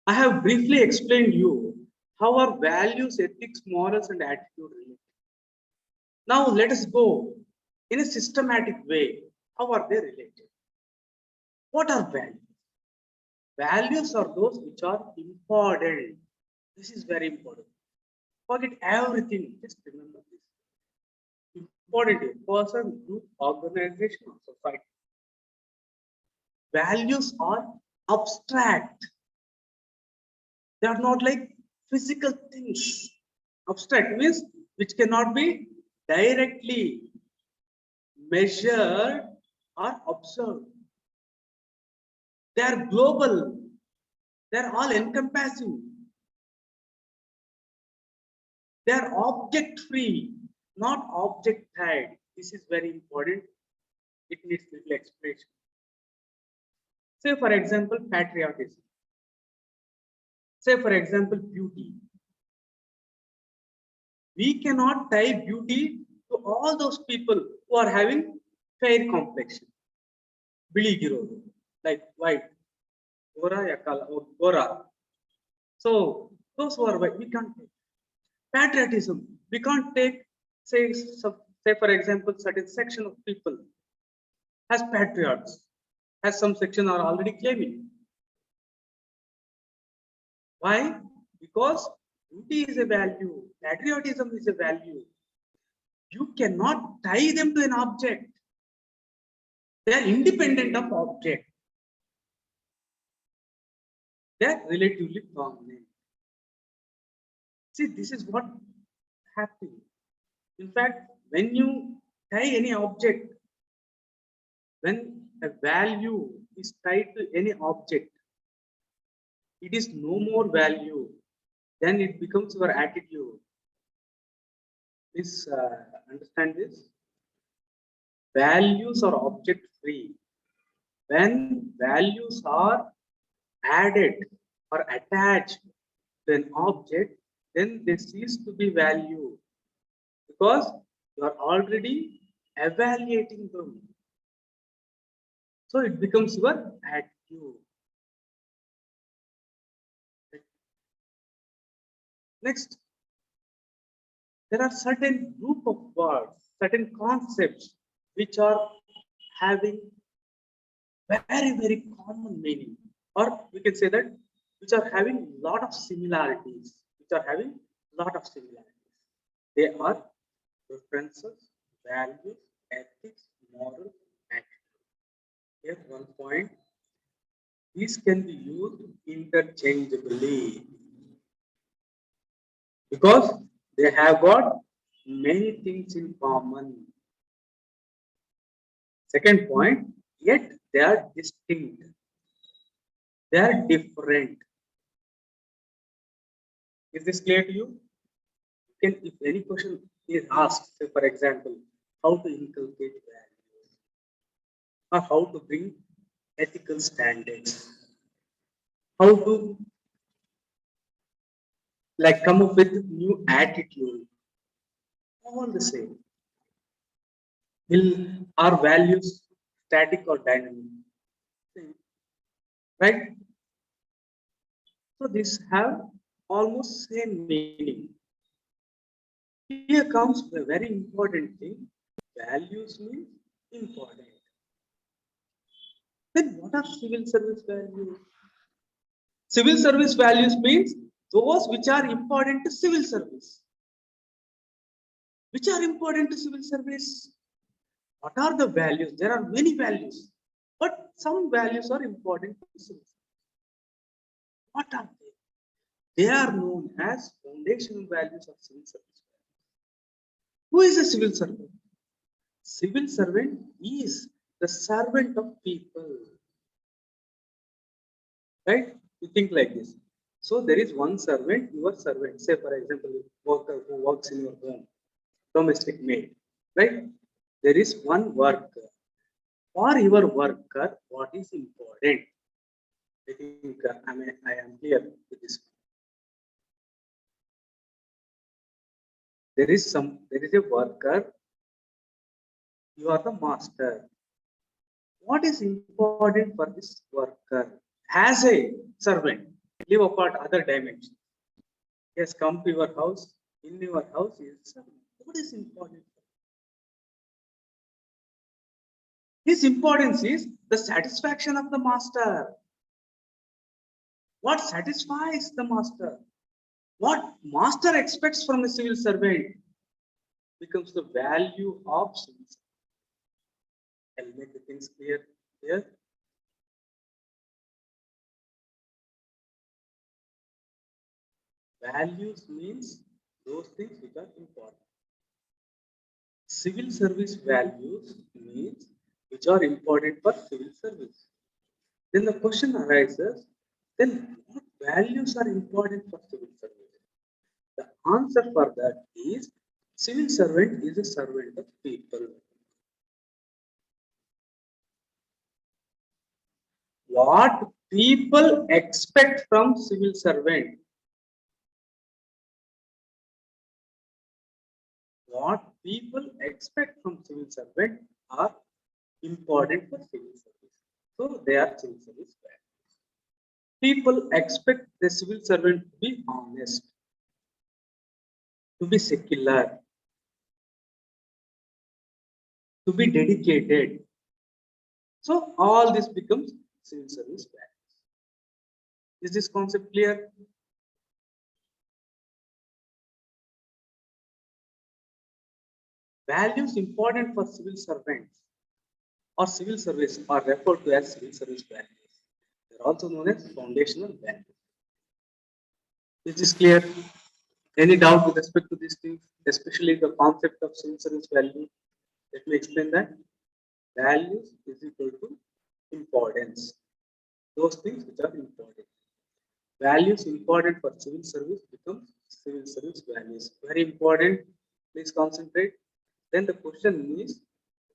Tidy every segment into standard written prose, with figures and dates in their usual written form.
I have briefly explained you how are values, ethics, morals, and attitude related. Now let us go in a systematic way. How are they related? What are values? Values are those which are important. This is very important. Forget everything. Just remember this. Important is person, group, organization, or society. Values are abstract. They are not like physical things. Abstract means which cannot be directly measured or observed. They are global. They are all encompassing. They are object free, not object tied. This is very important. It needs little explanation. Say, for example, patriotism. Say, for example, beauty. We cannot tie beauty to all those people who are having fair complexion. Biligiro, like white, Gora Yakala, or Gora. So, those who are white, we can't take. Patriotism, we can't take, say, for example, certain section of people as patriots, as some section are already claiming. Why? Because beauty is a value, patriotism is a value. You cannot tie them to an object. They are independent of object. They are relatively permanent. See, this is what happens. In fact, when you tie any object, when a value is tied to any object, it is no more value. Then it becomes your attitude. Please understand this. Values are object free. When values are added or attached to an object, then they cease to be value because you are already evaluating them. So it becomes your attitude. Next, there are certain group of words, certain concepts which are having very, very common meaning, or we can say that which are having lot of similarities, They are preferences, values, ethics, moral, attitude. Here, one point: these can be used interchangeably because they have got many things in common. Second point, yet they are distinct. They are different. Is this clear to you? If any question is asked, say for example, how to inculcate values or how to bring ethical standards, how to like come up with new attitude, all the same. Will our values static or dynamic? Right? So these have almost same meaning. Here comes the very important thing. Values means important. Then what are civil service values? Civil service values means those which are important to civil service. Which are important to civil service? What are the values? There are many values, but some values are important to civil service. What are they? They are known as foundational values of civil service. Who is a civil servant? Civil servant is the servant of people. Right? You think like this. So there is one servant, your servant. Say for example, worker who works in your home, domestic maid. Right? There is one worker. For your worker, what is important? I think I am clear with this. There is a worker. You are the master. What is important for this worker as a servant? Leave apart other dimensions. Yes, come to your house. In your house is servant. What is important? His importance is the satisfaction of the master. What satisfies the master? What master expects from a civil servant becomes the value of civil servant. I'll make the things clear here. Values means those things which are important. Civil service values means which are important for civil service. Then the question arises, then what values are important for civil service? The answer for that is civil servant is a servant of people. What people expect from civil servant? What people expect from civil servant are important for civil service. So they are civil service values. People expect the civil servant to be honest, to be secular, to be dedicated. So all this becomes civil service values. Is this concept clear? Values important for civil servants or civil service are referred to as civil service values. They are also known as foundational values. Is this clear? Any doubt with respect to these things, especially the concept of civil service value? Let me explain that. Values is equal to importance. Those things which are important. Values important for civil service becomes civil service values. Very important. Please concentrate. Then the question is,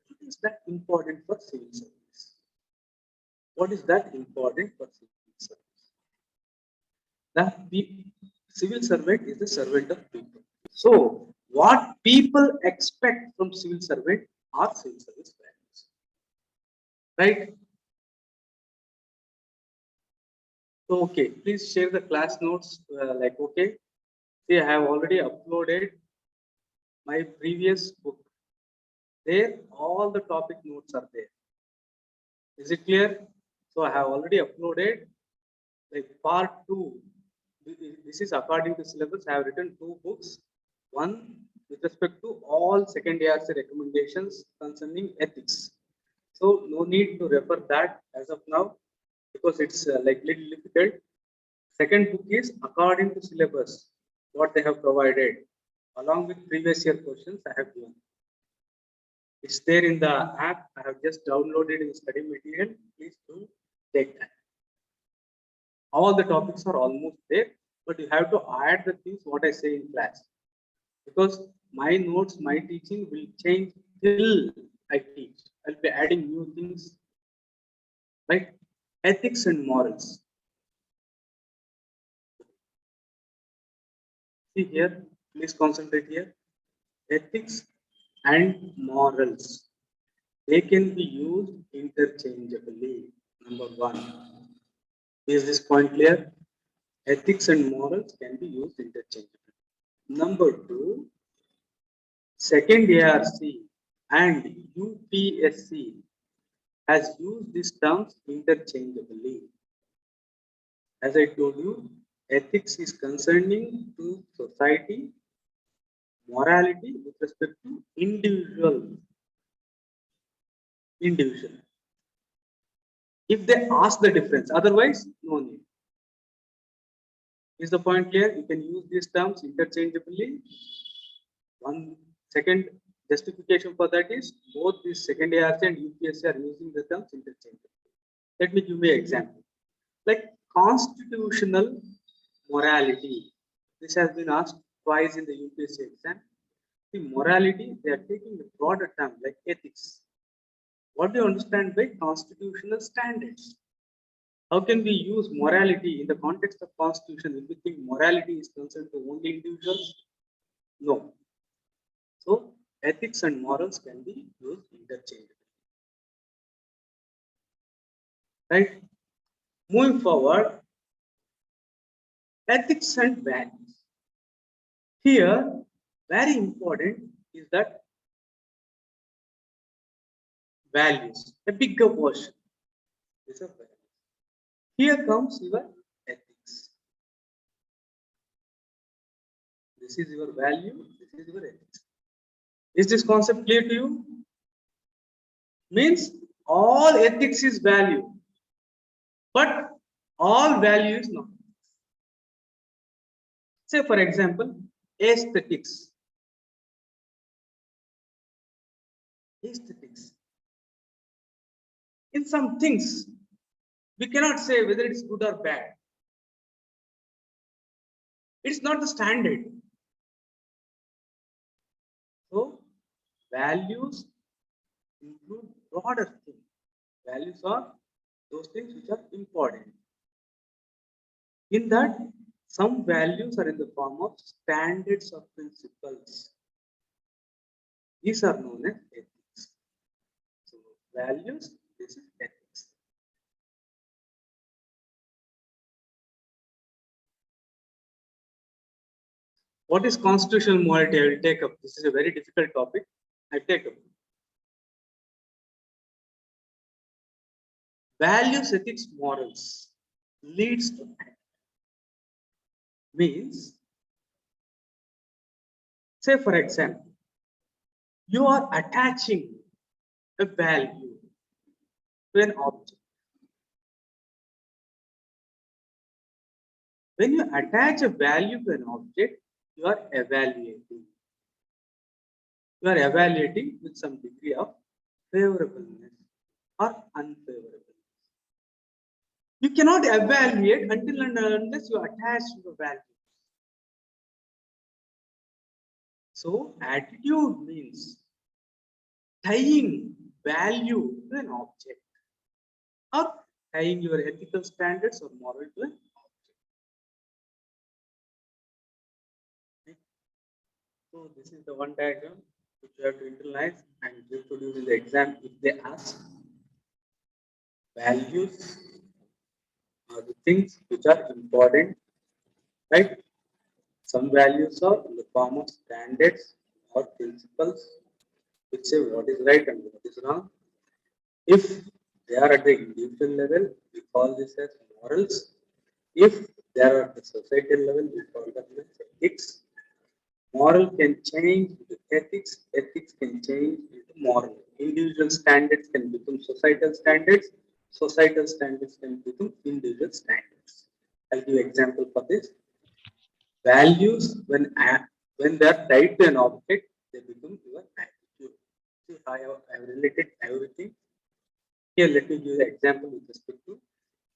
what is that important for civil service? What is that important for civil service? The civil servant is the servant of people. So, what people expect from civil servant are civil service values. Right? So, okay, please share the class notes. Okay. See, I have already uploaded my previous book. There, all the topic notes are there. Is it clear? So, I have already uploaded like part 2. This is according to syllabus. I have written 2 books. One with respect to all second ARC recommendations concerning ethics. So no need to refer that as of now because it's like little difficult. Second book is according to syllabus, what they have provided along with previous year questions I have given. It's there in the app. I have just downloaded in study material. Please do take that. All the topics are almost there, but you have to add the things what I say in class. Because my notes, my teaching will change till I teach. I'll be adding new things, right? Ethics and morals. See here, please concentrate here. Ethics and morals. They can be used interchangeably. Number 1. Is this point clear? Ethics and morals can be used interchangeably. Number 2, second ARC and UPSC has used these terms interchangeably. As I told you, ethics is concerning to society, morality with respect to individual. If they ask the difference, otherwise, no need. Is the point clear? You can use these terms interchangeably. One second justification for that is both the second ARC and UPSC are using the terms interchangeably. Let me give you an example. Like constitutional morality. This has been asked twice in the UPSC exam. The morality, they are taking a broader term like ethics. What do you understand by constitutional standards? How can we use morality in the context of constitution if we think morality is concerned to only individuals? No. So ethics and morals can be used interchangeably. Right? Moving forward, Ethics and values. Here, very important is that values, a bigger portion is a value. Here comes your ethics. This is your value, this is your ethics. Is this concept clear to you? Means all ethics is value, but all value is not. Say for example, aesthetics. Aesthetics. In some things, we cannot say whether it's good or bad. It's not the standard. So, values include broader things. Values are those things which are important. In that, some values are in the form of standards or principles. These are known as ethics. So, values, this is ethics. What is constitutional morality? I will take up. This is a very difficult topic. I take up. Values, ethics, morals leads to act. Means, say for example, you are attaching a value to an object. When you attach a value to an object, you are evaluating. You are evaluating with some degree of favorableness or unfavorableness. You cannot evaluate until and unless you attach your value. So, attitude means tying value to an object or tying your ethical standards or moral to an object. Okay. So, this is the one diagram which you have to internalize and reproduce in the exam if they ask. Values are the things which are important, right? Some values are in the form of standards or principles which say what is right and what is wrong. If they are at the individual level, we call this as morals. If they are at the societal level, we call them as ethics. Moral can change into ethics, ethics can change into moral. Individual standards can become societal standards can become individual standards. I'll give example for this. Values, when they are tied to an object, they become your attitude. See, I have related everything. Here, let me give an example with respect to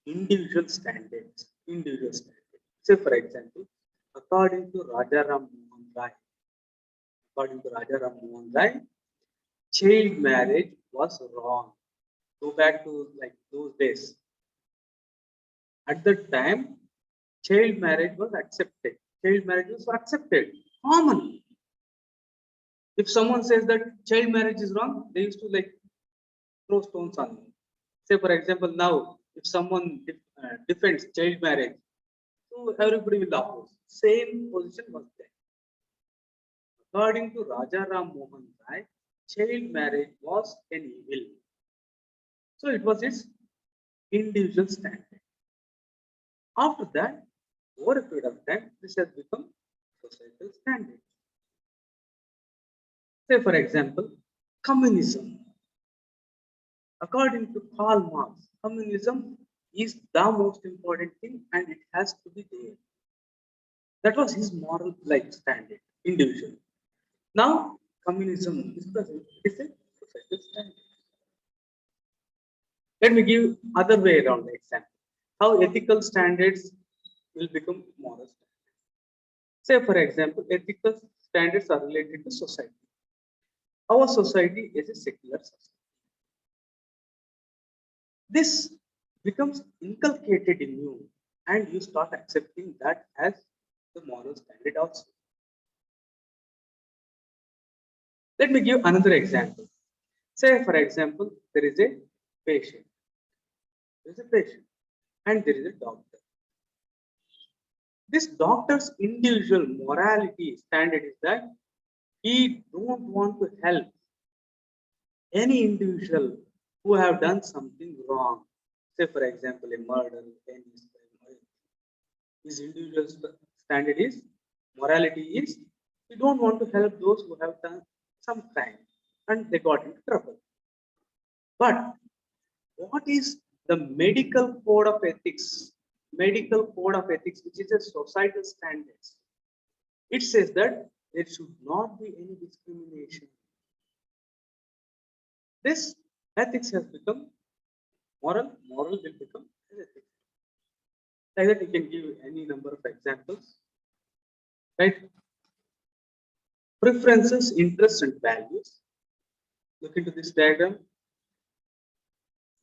individual standards. Individual standards. Say, for example, according to Rajaram Mohan Rai, child marriage was wrong. Go back to like those days. At that time, child marriage was accepted. Child marriage was accepted. Common. If someone says that child marriage is wrong, they used to like throw stones on them. Say, for example, now if someone defends child marriage, so everybody will oppose. Same position was there. According to Raja Ram Mohan Rai, child marriage was an evil. So it was his individual standard. After that, over a period of time, this has become societal standard. Say, for example, communism. According to Karl Marx, communism is the most important thing and it has to be there. That was his moral like standard, individual. Now, communism is a societal standard. Let me give other way around the example. How ethical standards will become moral standards. Say, for example, ethical standards are related to society. Our society is a secular society. This becomes inculcated in you and you start accepting that as the moral standard also. Let me give another example. Say, for example, there is a patient. There is a patient and there is a doctor. This doctor's individual morality standard is that he don't want to help any individual who have done something wrong. Say for example, a murder, any crime. His individual standard is, morality is, we don't want to help those who have done some crime and they got into trouble. But what is the medical code of ethics? Medical code of ethics, which is a societal standards. It says that there should not be any discrimination. This ethics has become moral, moral will become ethics. Like that, you can give any number of examples, right? Preferences, interests, and values. Look into this diagram.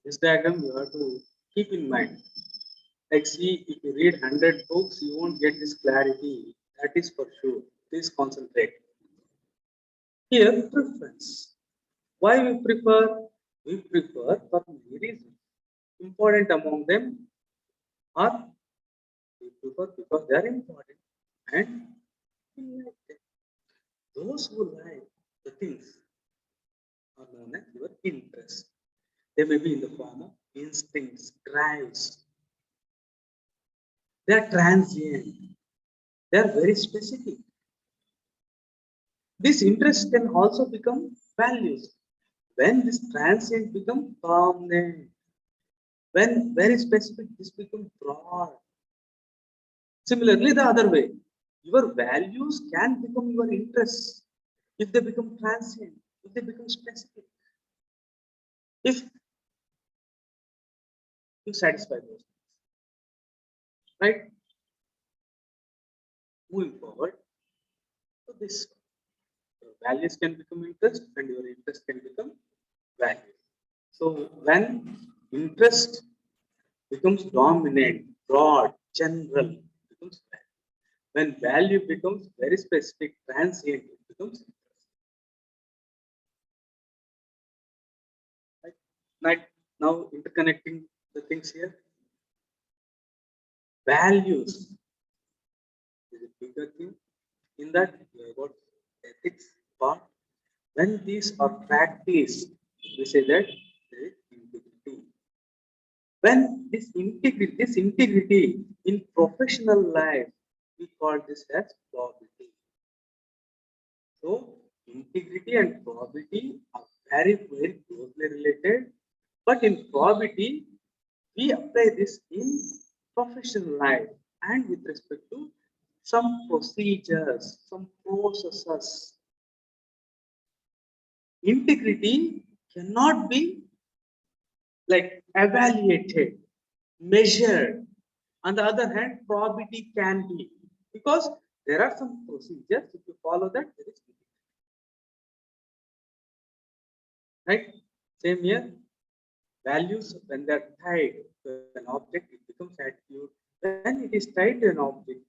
This diagram you have to keep in mind. Like, see, if you read 100 books, you won't get this clarity. That is for sure. Please concentrate. Here, preference. Why we prefer? We prefer for many reasons. Important among them are we prefer because they are important and we like them. Those who like the things are known as your interests. They may be in the form of instincts, drives. They are transient. They are very specific. This interest can also become values. When this transient become permanent, when very specific, this becomes broad. Similarly, the other way, your values can become your interests if they become transient, if they become specific. If you satisfy those things, right? Moving forward, so this your values can become interest and your interest can become value. So when interest becomes dominant, broad, general, it becomes value. When value becomes very specific, transient, it becomes interest. Right? Right? Now interconnecting the things here. Values is a bigger thing. In that, we have got ethics part. When these are practiced, we say that there is integrity. When this integrity in professional life, we call this as probability. So integrity and probability are very, very closely related. But in probability, we apply this in professional life and with respect to some procedures, some processes. Integrity cannot be like evaluated, measured. On the other hand, probability can be, because there are some procedures. If you follow that, there is integrity. Right? Same here. Values, when they are tied to an object, it becomes attitude. When it is tied to an object,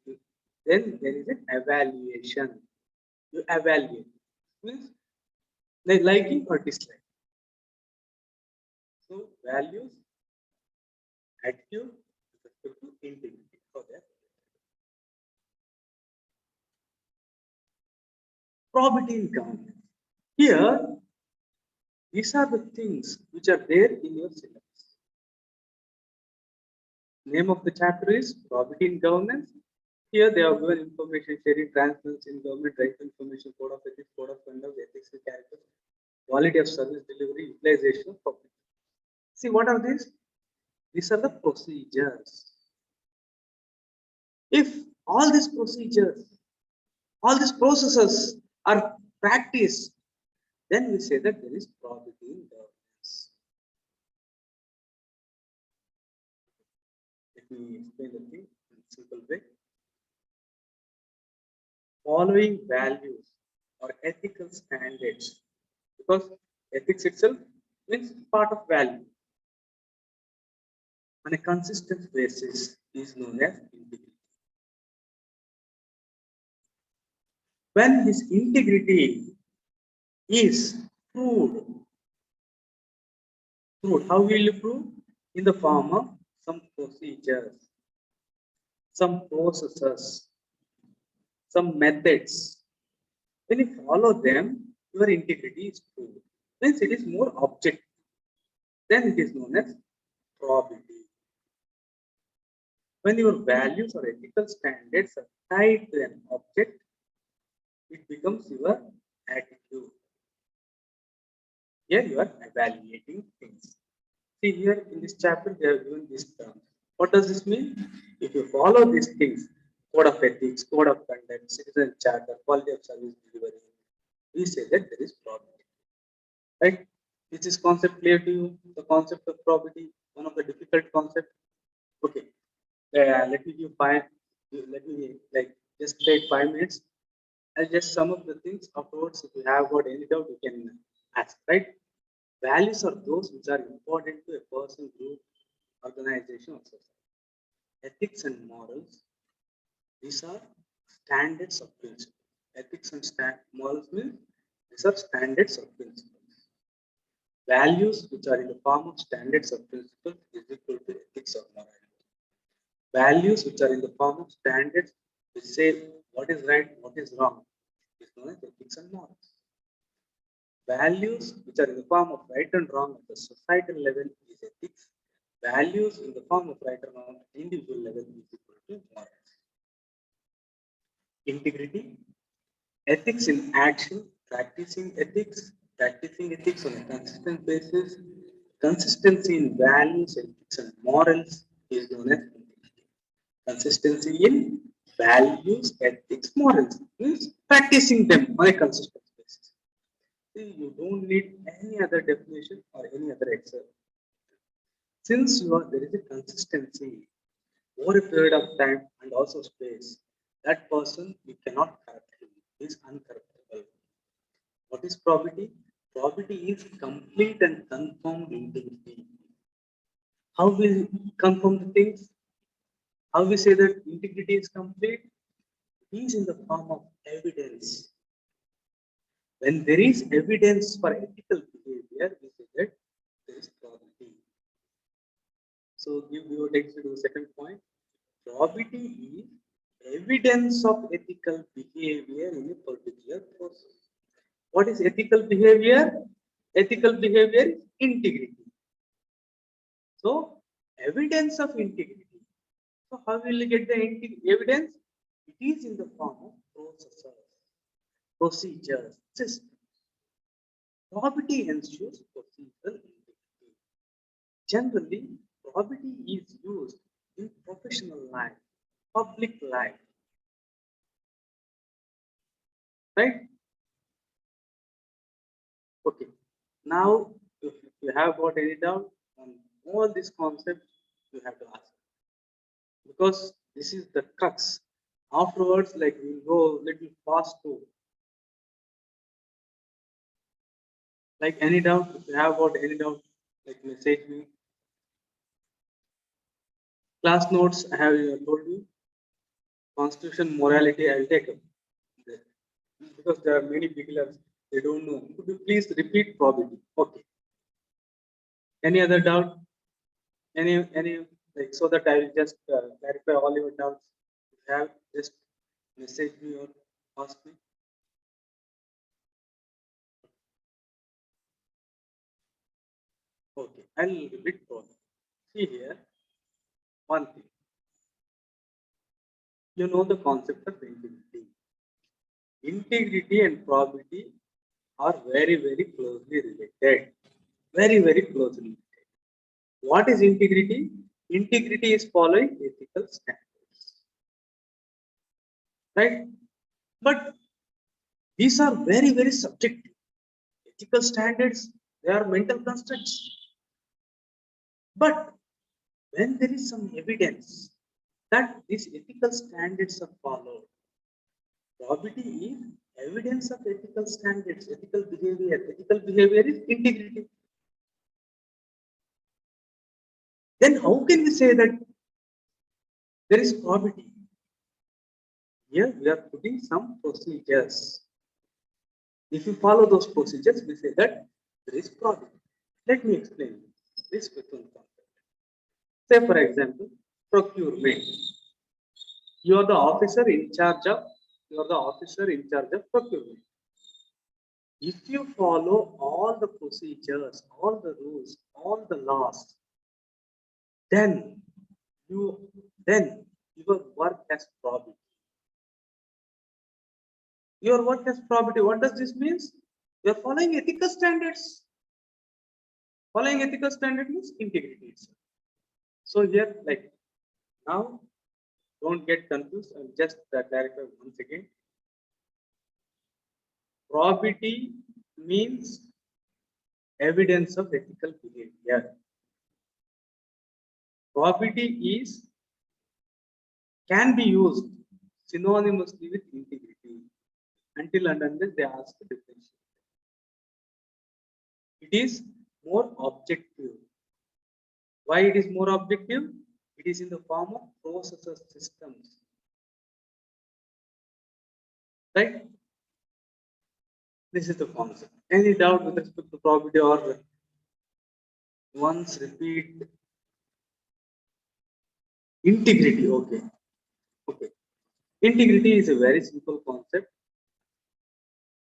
then there is an evaluation. You evaluate. Means like liking or dislike. So values, attitude, with respect to integrity. So that probability in governance. Here, these are the things which are there in your syllabus. Name of the chapter is Probability in Governance. Here they have given information sharing, transparency in government, right to information, code of ethics, code of conduct, ethics and character, quality of service delivery, utilization of public. See, what are these? These are the procedures. If all these procedures, all these processes are practiced, then we say that there is probability in governance. Let me explain the thing in a simple way. Following values or ethical standards, because ethics itself means part of value, on a consistent basis is known as integrity. When this integrity is proved, how will you prove? In the form of some procedures. some processes, some methods. When you follow them, your integrity is true. Means it is more objective. Then it is known as probability. When your values or ethical standards are tied to an object, it becomes your attitude. Here you are evaluating things. See here in this chapter, they are given this term. What does this mean? If you follow these things, code of ethics, code of conduct, citizen charter, quality of service delivery, we say that there is probability. Right? Is this concept clear to you? The concept of probability, one of the difficult concepts. Okay. Let me give five. Let me like just take 5 minutes. I'll just sum up the things. Afterwards, if you have got any doubt, you can ask. Right? Values are those which are important to a person, group, organization, or society. Ethics and morals, these are standards of principle. Ethics and morals means these are standards of principles. Values which are in the form of standards of principles is equal to ethics or morality. Values which are in the form of standards which say what is right, what is wrong is known as ethics and morals. Values which are in the form of right and wrong at the societal level is ethics. Values in the form of right and wrong at the individual level is equal to morals. Integrity, ethics in action, practicing ethics on a consistent basis. Consistency in values, ethics, and morals is known as integrity. Consistency in values, ethics, morals means practicing them on a consistent basis. You don't need any other definition or any other example. Since there is a consistency over a period of time and also space, that person you cannot correct him. He is uncorruptible. What is probability? Probability is complete and confirmed integrity. How we confirm the things? How we say that integrity is complete? It is in the form of evidence. When there is evidence for ethical behavior, we say that there is probability. So give your text to the second point. Probability is evidence of ethical behavior in a particular process. What is ethical behavior? Ethical behavior is integrity. So evidence of integrity. So how will you get the evidence? It is in the form of processes, procedures, systems. Probability ensures procedural integrity. Generally, probability is used in professional life, public life. Right? Okay. Now, if you have got any doubt on all these concepts, you have to ask. Because this is the crux. Afterwards, like we'll go little fast too. Like any doubt, if you have got any doubt, like message me. Class notes, I have told you. Constitution, morality, I will take it. Because there are many beginners, they don't know. Could you please repeat probability? Okay. Any other doubt? Any like so that I will just clarify all your doubts. If you have, just message me or ask me. Okay, I'll repeat probability. See here, one thing. You know the concept of integrity. Integrity and probability are very, very closely related. Very, very closely related. What is integrity? Integrity is following ethical standards. Right? But these are very, very subjective. Ethical standards, they are mental constructs. But when there is some evidence that these ethical standards are followed, probability is evidence of ethical standards, ethical behavior. Ethical behavior is integrity. Then how can we say that there is probability? Here we are putting some procedures. If you follow those procedures, we say that there is probability. Let me explain this with one concept. Say for example, procurement. You are the officer in charge of procurement. If you follow all the procedures, all the rules, all the laws, then you then your work has probability. Your work has probability. What does this mean? You are following ethical standards. Following ethical standard means integrity itself. So here, like now, don't get confused. I'll just clarify once again. Probability means evidence of ethical behavior. Probability is can be used synonymously with integrity until and unless they ask to differentiate. It is more objective. Why it is more objective? It is in the form of processes, systems. Right? This is the concept. Any doubt with respect to probability or once repeat? Integrity, okay. Okay. Integrity is a very simple concept.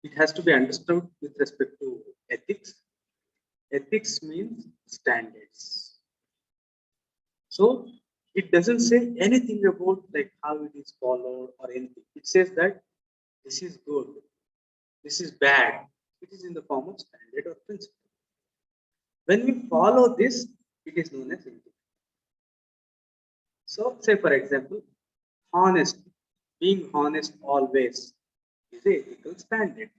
It has to be understood with respect to ethics. Ethics means standards. So it doesn't say anything about like how it is followed or anything. It says that this is good, this is bad. It is in the form of standard or principle. When we follow this, it is known as integrity. So say for example, honest, being honest always is an ethical standard.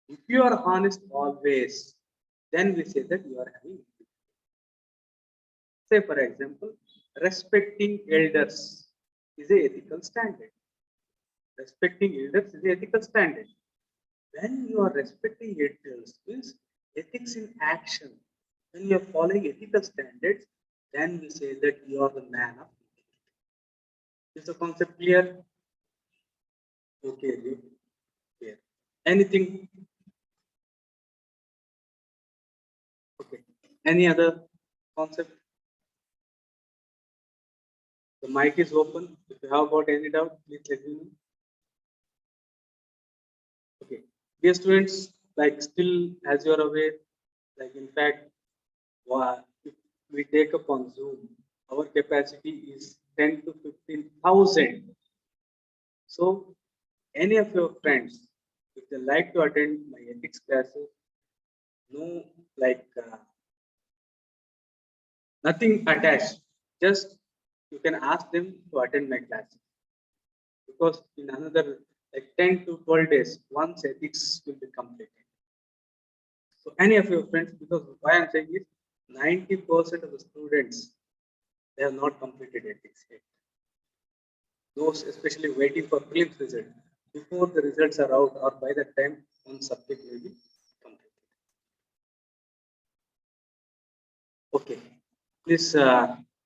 If you are honest always, then we say that you are having integrity. Say for example, respecting elders is an ethical standard. Respecting elders is an ethical standard. When you are respecting elders, means ethics in action. When you are following ethical standards, then we say that you are the man of integrity. Is the concept clear? Okay, clear. Anything? Okay. Any other concept? The mic is open. If you have got any doubt, please let me know. Okay. Dear students, like still as you are aware, like in fact, if we take up on Zoom, our capacity is 10 to 15,000. So any of your friends, if they like to attend my ethics classes, no like nothing attached, just you can ask them to attend my classes, because in another like 10 to 12 days, once ethics will be completed. So any of your friends, because why I'm saying is 90% of the students, they have not completed ethics yet. Those especially waiting for prelims result, before the results are out or by that time one subject will be completed. Okay, please